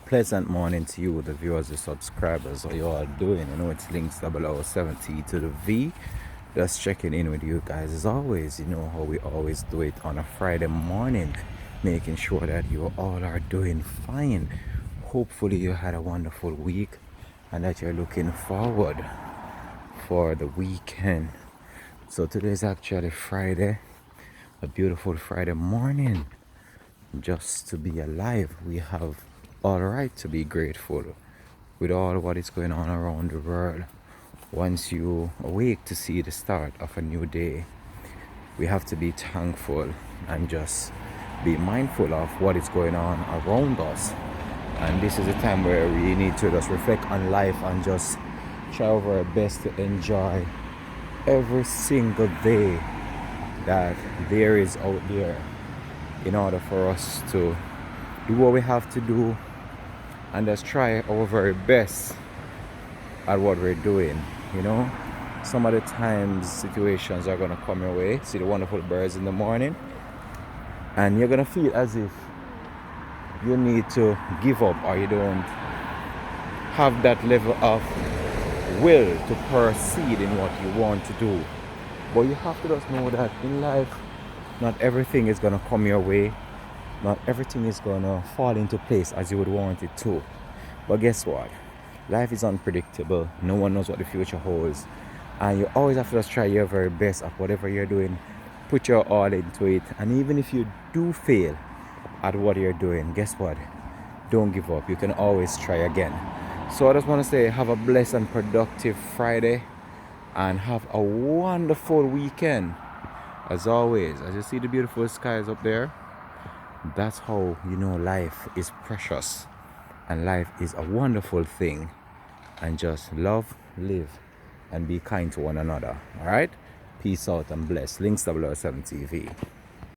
Pleasant morning to you, the viewers, the subscribers. How you all doing? You know it's Links 007 to the V. Just checking in with you guys as always. You know how we always do it on a Friday morning, making sure that you all are doing fine. Hopefully you had a wonderful week and that you're looking forward for the weekend. So today is actually Friday, a beautiful Friday morning. Just to be alive, we have all right to be grateful with all what is going on around the world. Once you awake to see the start of a new day, we have to be thankful and just be mindful of what is going on around us. And this is a time where we need to just reflect on life and just try our best to enjoy every single day that there is out there, in order for us to do what we have to do and just try our very best at what we're doing. You know, some of the times situations are gonna come your way. See the wonderful birds in the morning, and you're gonna feel as if you need to give up, or you don't have that level of will to proceed in what you want to do. But you have to just know that in life, not everything is gonna come your way. Not everything is gonna fall into place as you would want it to. But guess what? Life is unpredictable. No one knows what the future holds. And you always have to just try your very best at whatever you're doing. Put your all into it. And even if you do fail at what you're doing, guess what? Don't give up. You can always try again. So I just want to say, have a blessed and productive Friday. And have a wonderful weekend. As always, as you see the beautiful skies up there, that's how you know life is precious and life is a wonderful thing. And just love, live, and be kind to one another. Alright? Peace out and bless. Links 007 TV.